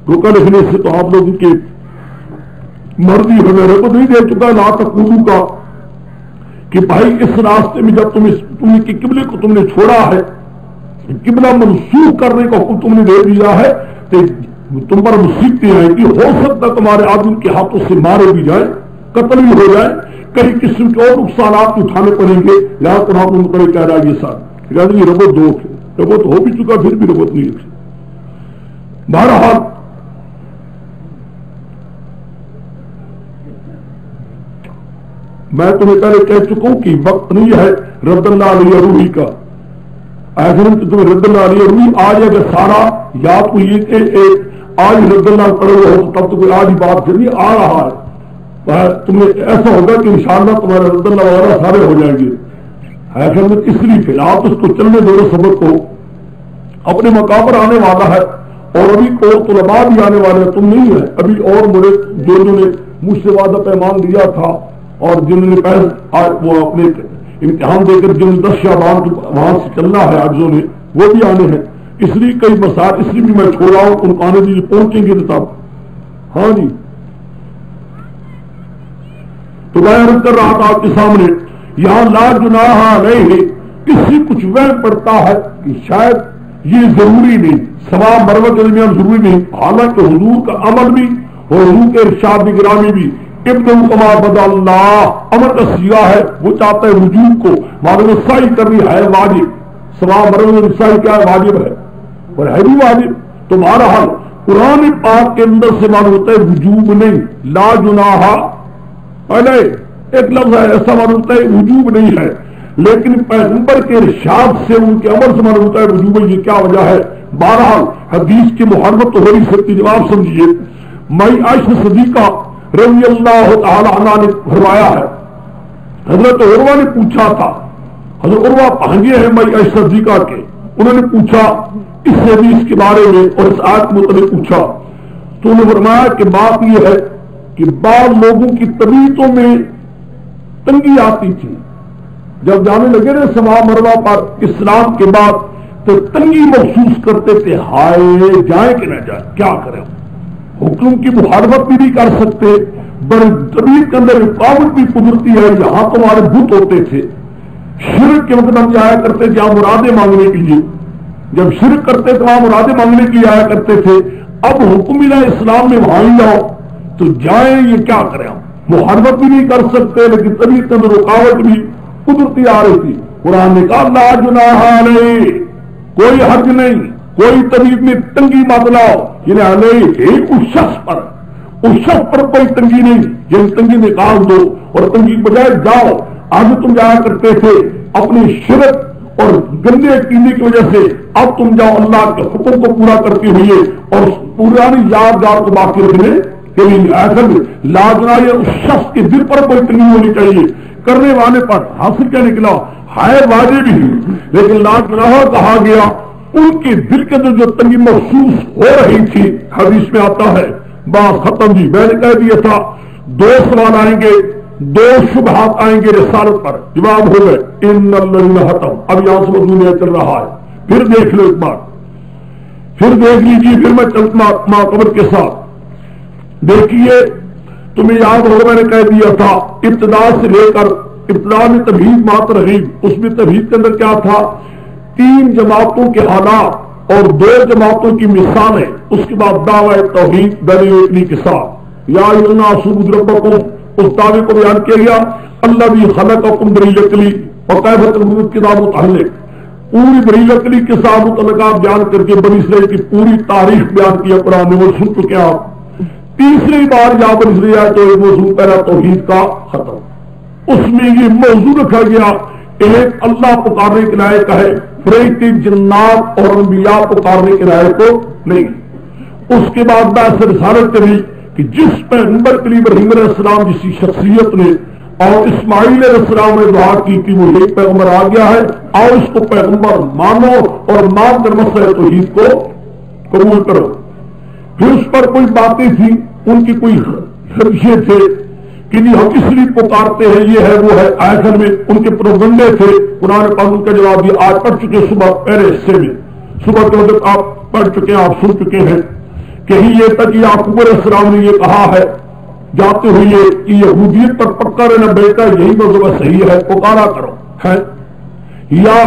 رکا لکھنے سے تو آپ لوگوں کی مرضی ہے. میں رب نہیں دے چکا لا تقولوا کا کہ بھائی اس راستے میں جب تم کے قبلے کو تم نے چھوڑا ہے، قبلہ منسوخ کرنے کا حکم تم نے دے دیا ہے، تو تم پر مصیبتیں آئیں گی. ہو سکتا ہے تمہارے آدمی کے ہاتھوں سے مارے بھی جائیں، قتل بھی ہو جائے، کئی قسم کے اور نقصانات اٹھانے پڑیں گے. یہاں قرآن مطلب کہہ رہا ہے یہ ساتھ یہ ربط دو ہے، ربط ہو بھی چکا پھر بھی ربط نہیں ہے. بہرحال میں تمہیں پہلے کہہ چکا ہوں کہ وقت نہیں ہے رد اللہ علیہ روحی کا. ایسے تمہیں رد اللہ علیہ روحی آج اگر سارا یاد کو یہ کہ آج رد اللہ پڑے ہوئے ہو تب تو کوئی آج ہی بات پھر نہیں آ رہا ہے. تمہیں ایسا ہوگا کہ انشاءاللہ تمہارے رد اللہ وغیرہ سارے ہو جائیں گے. ایسے میں اس لیے پھر آپ اس کو چلنے دو سبق کو، اپنے مقام پر آنے والا ہے. اور ابھی اور طلباء بھی آنے والے ہیں، تم نہیں ہے ابھی. اور بڑے جو نے مجھ سے وعدہ پیمان دیا تھا اور جنہوں نے وہ اپنے امتحان دے کر جن 10 شعبان وہاں سے چلنا ہے آجزوں نے، وہ بھی آنے ہیں. اس لیے کئی مسائل اس لیے بھی میں چھوڑا ہوں، ان آنے دیجیے پہنچیں گے تب. ہاں جی، تو میں عرض کر رہا تھا آپ کے سامنے یہاں لا جناح علیہ کسی کچھ وہم پڑتا ہے کہ شاید یہ ضروری نہیں، صفا مروہ کے درمیان ضروری نہیں. حالانکہ حضور کا عمل بھی اور حضور کے ارشاد گرامی بھی ابن کما بدا اللہ امر کا سیاح ہے. وہ چاہتا ہے رجوع کو، معلوم سعی کرنی ہے واجب. صفا مروہ میں سعی کیا ہے؟ واجب ہے اور ہے بھی واجب. تمہارا حال قرآن پاک کے اندر سے معلوم ہوتا ہے وجوب نہیں، لا جناح علیہ ایک لفظ ہے ایسا معلوم ہوتا ہے وجوب نہیں ہے. لیکن پیغمبر کے ارشاد سے ان کے عمل سے معلوم ہوتا ہے وجوب. یہ کیا وجہ ہے؟ بہرحال حدیث کی محرمت تو ہو نہیں سکتی. جواب سمجھیے، مائی عائشہ صدیقہ رضی اللہ تعالی عنہ نے فرمایا ہے، حضرت عروہ نے پوچھا تھا، حضرت عروہ بھانجے ہیں مائی عائشہ صدیقہ کے، انہوں نے پوچھا اس حدیث کے بارے میں اور اس آیت کے متعلق پوچھا. تو انہوں نے فرمایا کہ بات یہ ہے کہ بعض لوگوں کی طبیعتوں میں تنگی آتی تھی جب جانے لگے نا صفا مروہ پر اسلام کے بعد، تو تنگی محسوس کرتے تھے، ہائے جائیں کہ نہ جائیں، کیا کریں. حکم کی مخالفت بھی نہیں کر سکتے، بڑے طبیعت کے اندر رکاوٹ بھی قدرتی ہے. یہاں تو ہمارے بت ہوتے تھے، شرک کے وقت ہم جایا کرتے تھے جہاں مرادیں مانگنے کے لیے، جب شرک کرتے تو وہاں مرادیں مانگنے کے لیے آیا کرتے تھے. اب حکم الہ اسلام میں وہاں ہی جاؤ تو جائیں، یہ کیا کریں. ہم مخالفت بھی نہیں کر سکتے لیکن طبیعت کے اندر رکاوٹ بھی قدرتی آ رہی تھی. قرآن نے کہا لا جناح علیہ، کوئی حرج نہیں، کوئی طبیعت میں تنگی مت لاؤ. یعنی علیہ اس شخص پر کوئی تنگی نہیں، یعنی تنگی نکال دو اور تنگی کے بجائے جاؤ. آج تم جایا کرتے تھے اپنی شرک اور گندے عقیدے کی وجہ سے، اب تم جاؤ اللہ کے حکم کو پورا کرتے ہوئے اور پرانی یادگار کو باقی رکھنے کے لیے. ایسا لا جناح اس شخص کے دل پر کوئی تنگی ہونی چاہیے، کرنے والے پر. حاصل کیا نکلا؟ ہے واجب ہی، لیکن لا جناح کہا گیا ان کے دل کے اندر جو تنگی محسوس ہو رہی تھی. حدیث میں آتا ہے بات ختم. جی میں نے کہہ دیا تھا 2 سوال آئیں گے، 2 شبہات آئیں گے رسالت پر، جواب ہو گئے ان الذین ختم. اب یہاں سے موضوع چل رہا ہے، پھر دیکھ لو ایک بار، پھر دیکھ لیجیے. پھر میں چلتا ماقبر کے ساتھ دیکھیے. تمہیں یاد ہوگا میں نے کہہ دیا تھا ابتدا سے لے کر ابتدا میں تمہید ما ترغیب، اس میں تمہید کے اندر کیا تھا؟ 3 جماعتوں کے حالات اور 2 جماعتوں کی مثالیں. اس کے بعد دعوی توحید دلیل کے ساتھ یا ایھا الناس اعبدوا ربکم، اس دعوے کو بیان کیا گیا. الذی خلقکم بالعقل وکیف تنظرون کتاب متعلق، پوری بالعقل کے ساتھ متعلقات بیان کر کے بنی اسرائیل کی پوری تاریخ بیان کیا قرآن نے. وہ سن چکے آپ. تیسری بار یہاں پر اس لیے تو موضوع پہلا توحید کا ختم. اس میں یہ موضوع رکھا گیا ایک اللہ پکارنے کے لائق ہے، فرشتے جنات اور انبیاء پکارنے کے لائق کو نہیں. اس کے بعد بحث رسالت کری کہ جس پیغمبر کے لیے ابراہیم علیہ السلام جسی شخصیت نے اور اسماعیل علیہ السلام نے دعا کی کہ وہ ایک پیغمبر آ گیا ہے اور اس کو پیغمبر مانو اور مان کر مسئلہ توحید کو قبول کرو. پھر اس پر کوئی باتیں تھی ان کی کوئی خدشے تھے کہ نہیں ہم اس لیے پکارتے ہیں یہ ہے وہ ہے. آخر میں ان کے پروگنڈے تھے. قرآن قانون کا جواب دیا. آج پڑھ چکے صبح پہلے حصے میں صبح کے وقت آپ پڑھ چکے ہیں آپ سن چکے ہیں کہ یہ تک یعقوب علیہ السلام نے یہ کہا ہے جاتے ہوئے کہ یہودیت پر پکا رہنا بیٹا یہی مذہب صحیح ہے پکارا کرو ہے. یا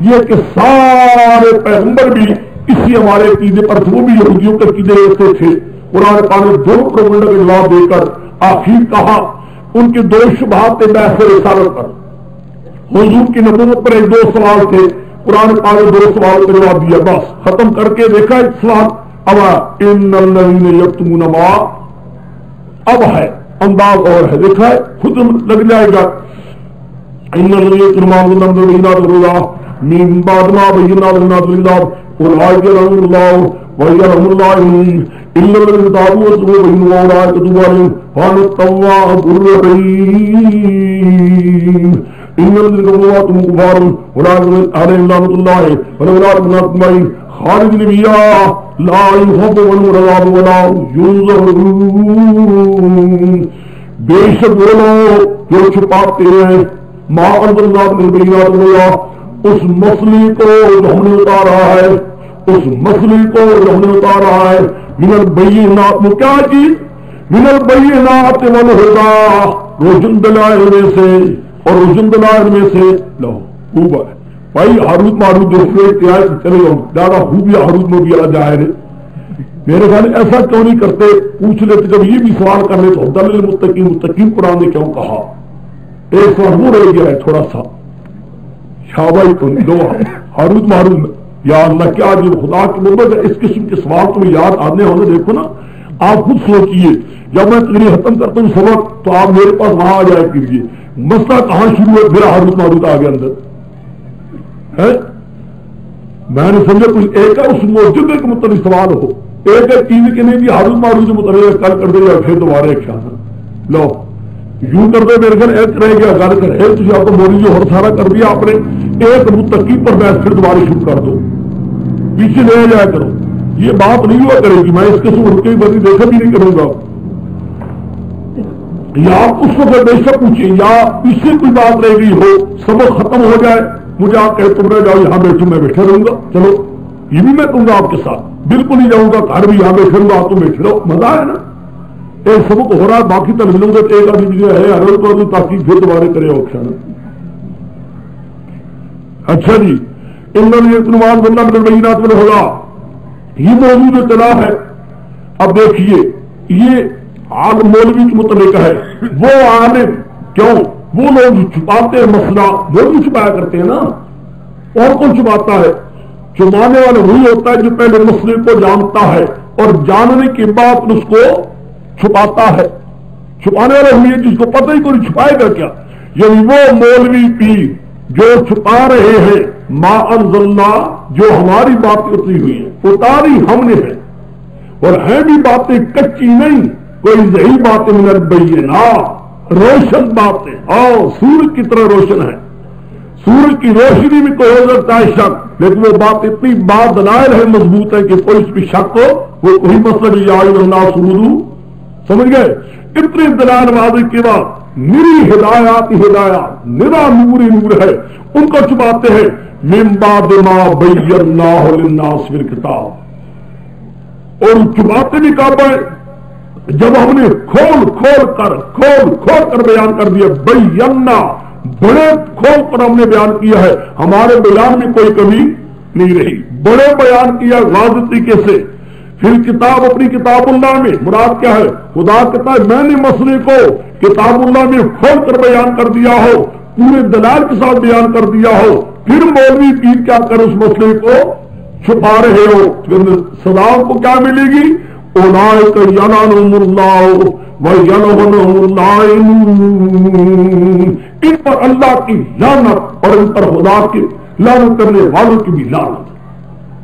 یہ کہ سارے پیغمبر بھی اسی ہمارے عقیدے پر وہ بھی یہودیوں کے عقیدے رہتے تھے. قرآن پاک نے دونوں پروگنڈوں کا جواب دے کر آخر کہا ان کے دو شبہات بحث رسالت پر حضور کی نبوت پر ایک دو سوال تھے. قرآن پاک نے دو سوال کا جواب دیا بس ختم کر کے دیکھا ایک سوال. اب ان الذین یکتمون ما اب ہے انداز اور ہے دیکھا ہے خود لگ جائے گا. ان الذین یکتمون ما من بعد ما بیننا للناس اولئک لعنهم الله ويلعنهم الله الا الذين تابوا واتقوا فإن اولئك يتوب عليهم وأنا التواب الرحيم. ان الذين كفروا كفار اولئك عليهم لعنة الله ولعنة الناس خالدين فيها لا يخفف عنهم العذاب ولا ينظرون. بے شک وہ لوگ جو چھپاتے ہیں ما انزل الله من البينات والهدى اس مسئلے کو جو ہم نے اتارا ہے اس مسئلے کو جو ہم نے اتارا ہے من البینات میں کیا چیز من البینات والہدی روشن دلائل میں سے اور روشن دلائل میں سے لو خوب ہے بھائی ہاروت ماروت دوسرے کیا چلے ہوں زیادہ خوب یا ہاروت میں بھی آ جائے میرے خیال ایسا کیوں نہیں کرتے پوچھ لیتے جب یہ بھی سوال کر لے تو دلیل متقین قرآن نے کیوں کہا. ایک سوال وہ رہ گیا ہے تھوڑا سا شابائی کو دو ہاروت ماروت میں یا اللہ کیا جو خدا کی محبت ہے اس قسم کے سوال تمہیں یاد آنے ہونے دیکھو نا آپ خود سوچئے جب میں تقریر ختم کرتا ہوں سبق تو آپ میرے پاس وہاں آ جائے کیجیے مسئلہ کہاں شروع ہے میرا ہاروت ماروت آ گیا اندر ہے. میں نے سمجھا کچھ ایک ہے اس موجودے کے متعلق سوال ہو ایک ہے چیز کے نہیں بھی ہاروت ماروت کے متعلق کل کر دے یا پھر دوبارہ ایک شان لو یوں کر دے میرے گھر ایک رہ گیا گل کر ایک تو آپ کو مولی جو ہر سارا کر دیا آپ نے ایک متقی پر بحث پھر دوبارہ شروع کر دو پیچھے لے جایا کرو. یہ بات نہیں ہوا کرے گی میں اس قسم اٹھ کے بڑی دیکھا بھی نہیں کروں گا. یا آپ اس وقت بے شک پوچھیں یا اس سے کوئی بات رہ گئی ہو سبق ختم ہو جائے مجھے آپ کہے تم رہ جاؤ یہاں بیٹھو میں بیٹھا رہوں گا چلو یہ بھی میں کہوں گا آپ کے ساتھ بالکل نہیں جاؤں گا گھر بھی یہاں بیٹھے رہوں گا آپ تو بیٹھے رہو مزہ ہے نا. ایک سبق ہو رہا ہے باقی تک ملوں گا ایک آدمی جو ہے ہر روز تاکہ پھر دوبارہ کرے آپشن. اچھا جی ان الذین بندہ من البینات والہدی یہ موضوع جو چلا ہے. اب دیکھیے یہ عالم مولوی کے متعلق ہے وہ عالم کیوں وہ لوگ چھپاتے ہیں مسئلہ وہ بھی چھپایا کرتے ہیں نا اور کون چھپاتا ہے چھپانے والا وہی ہوتا ہے جو پہلے مسئلے کو جانتا ہے اور جاننے کے بعد اس کو چھپاتا ہے. چھپانے والا ہوئی ہے جس کو پتہ ہی کوئی چھپائے گا کیا. یعنی وہ مولوی پیر جو چھپا رہے ہیں ما انزلنا جو ہماری باتیں اتری ہوئی ہیں اتاری ہم نے ہے اور ہیں بھی باتیں کچی نہیں کوئی صحیح باتیں من البینات روشن باتیں اور سورج کی طرح روشن ہے. سورج کی روشنی میں کوئی ہو سکتا ہے شک لیکن وہ بات اتنی بات دلائل ہے مضبوط ہے کہ کوئی اس پہ شک ہو وہ کوئی مسئلہ یا اللہ سرودو سمجھ گئے. اتنے دلائل واضح کے بعد نری ہدایات ہدایات نرا نور نور ہے ان کو چھپاتے ہیں من بعد ما بیناہ للناس فی الکتاب اور چھپاتے بھی کہا پائے جب ہم نے کھول کر بیان کر دیا بینا بڑے کھول کر ہم نے بیان کیا ہے ہمارے بیان میں کوئی کمی نہیں رہی بڑے بیان کیا واضح طریقے سے. پھر کتاب اپنی کتاب اللہ میں مراد کیا ہے خدا کہتا ہے میں نے مسئلے کو کتاب اللہ میں کھول کر بیان کر دیا ہو پورے دلائل کے ساتھ بیان کر دیا ہو پھر مولوی پیر کیا کر اس مسئلے کو چھپا رہے ہو پھر سزا کو کیا ملے گی اولئک یلعنہم اللہ ویلعنہم اللائنون ان پر اللہ کی لعنت اور ان پر خدا کی لعنت کرنے والوں کی بھی لعنت.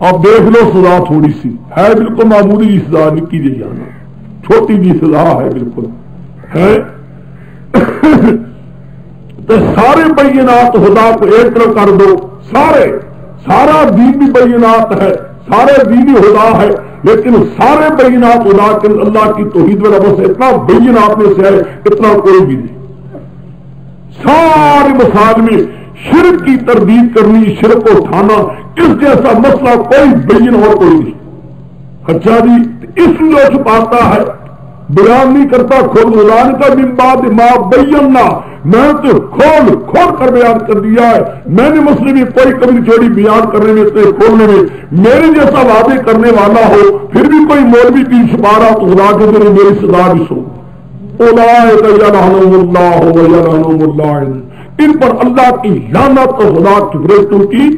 اب دیکھ لو سزا تھوڑی سی ہے بالکل معمولی جی سزا نہیں کی جانا چھوٹی جی سزا ہے بالکل ہے. تو سارے بینات خدا کو ایک طرف کر دو، سارا دین بھی بینات ہے، سارے دینی خدا ہے، لیکن سارے بینات خدا کے اللہ کی توحید میں رب سے اتنا بینات میں سے ہے اتنا کوئی بھی نہیں۔ سارے مسائل میں شرک کی تردید کرنی، شرک کو اٹھانا، اس جیسا مسئلہ کوئی بین اور کوئی نہیں۔ اچھا جی، اس جو چھپاتا ہے بیان نہیں کرتا، خود غلان کا من بعد ما بینا، میں تو کھول کر بیان کر دیا ہے، میں نے مسئلے میں کوئی کمی چھوڑی بیان کرنے میں سے کھولنے میں، میرے جیسا وعدے کرنے والا ہو پھر بھی کوئی مولوی کی چھپا رہا تو خدا کے ذریعے میری سزا بھی سو۔ اولئک یلعنہم اللہ ویلعنہم اللعین، ان پر اللہ کی لعنت اور خدا کے فرشتوں کی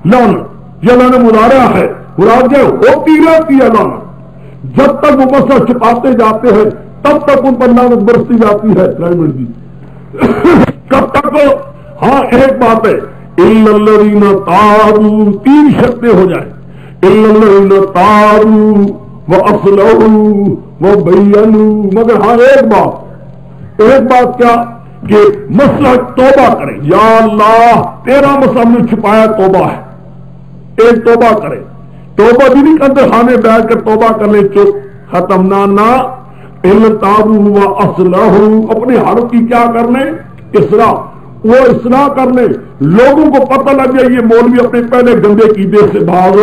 لعنت۔ یہ لعنت مضارع ہے، مراد ہے ہوتی رہتی ہے لعنت، جب تک وہ مسئلہ چھپاتے جاتے ہیں تب تک ان پر لعنت برستی جاتی ہے۔ کب تک؟ ہاں ایک بات ہے، الا الذین تابوا، تین شرطیں ہو جائیں، الا الذین تابوا واصلحوا وبینوا، مگر ہاں ایک بات کیا کہ مسئلہ توبہ کرے، یا اللہ تیرا مسئلہ ہم نے چھپایا، توبہ ہے، ایک توبہ کرے، توبہ بھی نہیں کرتے خانے بیٹھ کر توبہ کر لیں چپ ختم نہ تابوا واصلحوا، اپنے حالت کی کیا کر لیں؟ اصلاح، وہ اصلاح کر لیں، لوگوں کو پتہ لگ جائے یہ مولوی اپنے پہلے گندے قیدے سے بھاگ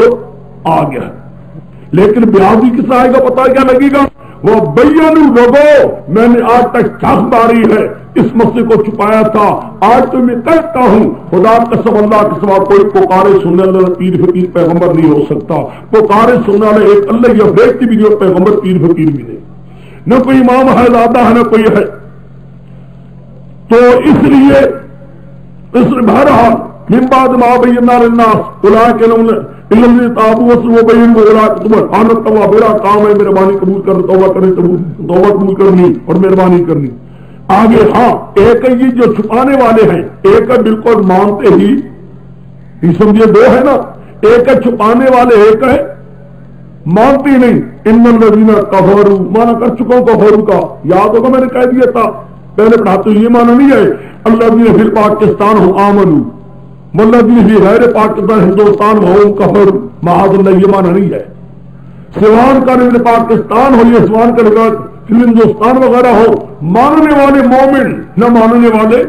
آ گیا، لیکن بیاضی کس آئے گا پتہ کیا لگے گا؟ وہ بینوا، لوگوں میں نے آج تک چھاس ماری ہے، اس مسئلے کو چھپایا تھا، آج تو میں کہتا ہوں خدا قسم اللہ کے سوا کوئی پکارے سننے والا پیر فقیر پیغمبر نہیں ہو سکتا، پکارے سننے والے ایک اللہ یا بیٹی بھی نہیں، پیغمبر پیر فقیر بھی نہیں، نہ کوئی امام ہے دادا ہے نہ کوئی ہے۔ تو اس لیے بہرحال من بعد ما بینا للناس اولئک الذین تابوا واصلحوا وبینوا اولئک کان التواب، میرا کام ہے مہربانی قبول کر، توبہ کرنے، توبہ قبول کرنی اور مہربانی کرنی۔ آگے ہاں ایک ہے یہ جو چھپانے والے ہیں، ایک ہے بالکل مانتے ہی سمجھے، دو ہے نا، ایک ہے چھپانے والے، ایک ہے مانتی نہیں۔ ان الذین کفروا، مانا کر چکا ہوں کفروا کا، یاد ہوگا میں نے کہہ دیا تھا پہلے پڑھاتے یہ مانا نہیں ہے الذین فی پاکستان ہم آمنوا والذین فی غیر پاکستان ہندوستان ہم کفروا، معاذ اللہ یہ مانا نہیں ہے۔ سوان کا نام پاکستان ہو یا سوان کا نام ہندوستان وغیرہ ہو، ماننے والے مومن نہ ماننے والے،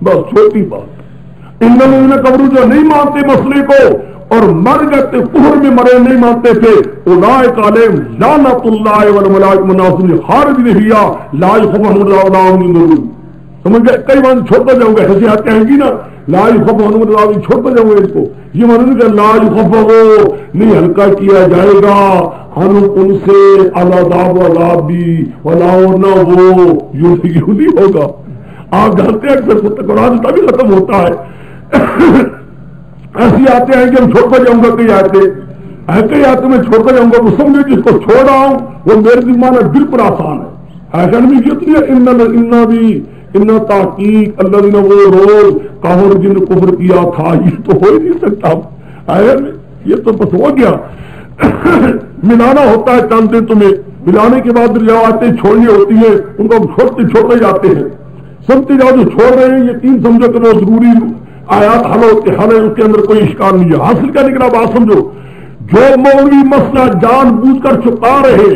بس چھوٹی بات۔ ان الذین کفروا جو نہیں مانتے مسئلے کو اور مر گئے کفر میں مرے نہیں مانتے تھے، اولئک علیہم لعنت اللہ والملائکۃ والناس خالدین فیہا لا یخفف عنہم العذاب۔ سمجھ گئے؟ کئی بار چھوڑتا جاؤں گا، ایسے آتے ہیں گی نا، لا یخفف عنہم العذاب، چھوڑتا جاؤں گا اس کو، یہ ماننے کہ لا یخفف نہیں ہلکا کیا جائے گا ہم ان سے العذاب عذاب بھی ولا نہ وہ یوں نہیں ہوگا۔ آپ جانتے ہیں اکثر قرآن تبھی ختم ہوتا ہے ایسے آتے ہیں کہ ہم چھوڑتا جاؤں گا، کئی آتے میں چھوڑتا جاؤں گا، وہ سمجھے جس کو چھوڑ رہا ہوں وہ میرے ذمہ بالکل آسان ہے، ایسا نہیں کیا ان تحقیق اللہ نے وہ روز کافر جن کفر کیا تھا، یہ تو ہو ہی نہیں سکتا، یہ تو بس ہو گیا۔ ملانا ہوتا ہے چاند دن تمہیں، ملانے کے بعد روایتیں چھوڑنی ہوتی ہیں، ان کو چھوڑتے جاتے ہیں، سمجھتے جاؤ جو چھوڑ رہے ہیں یقین سمجھو کہ وہ ضروری آیات حل ہوتے ہیں، اس کے اندر کوئی اشکال نہیں ہے۔ حاصل کرنے کے بعد بات سمجھو، جو مولوی مسئلہ جان بوجھ کر چھپا رہے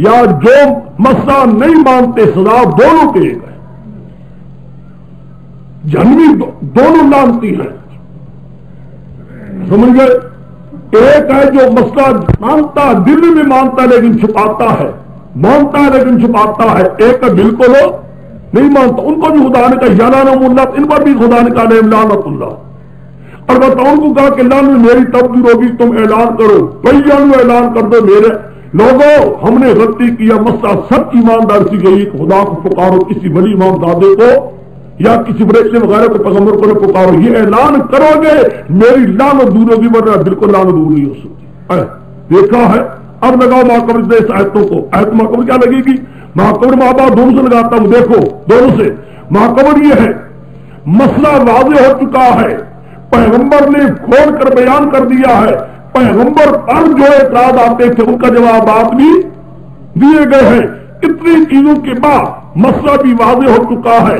یا جو مسئلہ نہیں مانتے، سزا دونوں کے گئے، جہنمی دونوں لانتی ہیں، سمجھ گئے؟ ایک ہے جو مسئلہ مانتا دل میں مانتا ہے لیکن چھپاتا ہے، مانتا ہے لیکن چھپاتا ہے، ایک ہے بالکل نہیں مانتا، ان کو بھی خدا نے کہا یلعنہم اللہ، ان پر بھی خدا نے کہا لعنت اللہ، اور بتاؤ ان کو کہا کہ اللہ نے میری تبدیل ہوگی، تم اعلان کرو، بینوا اعلان کر دو میرے لوگوں ہم نے غلطی کیا، مسئلہ سب کی ایماندار سی گئی، خدا کو پکارو، کسی بڑی امام زادے کو یا کسی بڑے وغیرہ کو پیغمبر کو نہ پکارو، یہ اعلان کرو گے میری لعنت دور ہوگی، ورنہ بالکل لعنت دور نہیں ہو سکتی۔ دیکھا ہے؟ اب لگاؤ ماقبل اس آیتوں کو، آیت ماقبل کیا لگے گی؟ ماقبل ماں باپ دونوں سے لگاتا ہوں، دیکھو دونوں سے ماقبل یہ ہے مسئلہ واضح ہو چکا ہے، پیغمبر نے کھول کر بیان کر دیا ہے، پیغمبر پر جو اعتراض آتے تھے ان کا جوابات بھی دیے گئے ہیں، اتنی چیزوں کے بعد مسئلہ بھی واضح ہو چکا ہے،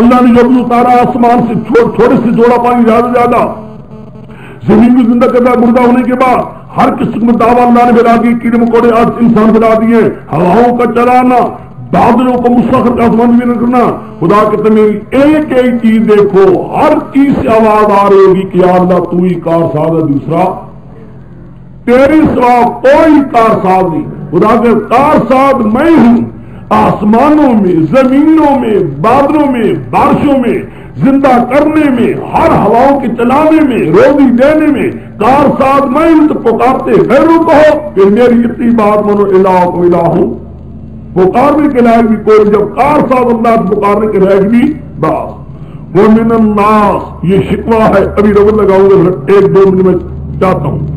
اللہ نے جو بھی اتارا آسمان سے تھوڑے سے تھوڑا پانی زیادہ زمین کو زندہ کرتا ہے مردہ ہونے کے بعد ہر قسم کا دعویٰ اللہ نے بنا دی کیڑے مکوڑے آج انسان بنا دیے ہواؤں کا چلانا بادلوں کو مسخر کا آسمان بھی نہ کرنا خدا کہتے میری ایک ایک چیز دیکھو ہر چیز سے آواز آ رہی ہوگی کہ یا اللہ تو ہی کارساز ہے دوسرا تیری سوا کوئی کارساز نہیں خدا کہ کارساز میں ہوں آسمانوں میں زمینوں میں بادلوں میں بارشوں میں زندہ کرنے میں ہر ہواؤں کے چلانے میں روزی دینے میں کارساز میں ہوں تو پکارتے غیروں کہو کہ میری اتنی بات منو الہ کو الہ ہوں پکارنے کے لائق بھی کوئی جب کارساز اللہ پکارنے کے لائق بھی بس ومن الناس یہ شکوہ ہے ابھی رب لگاؤں گا 1-2 منٹ میں چاہتا ہوں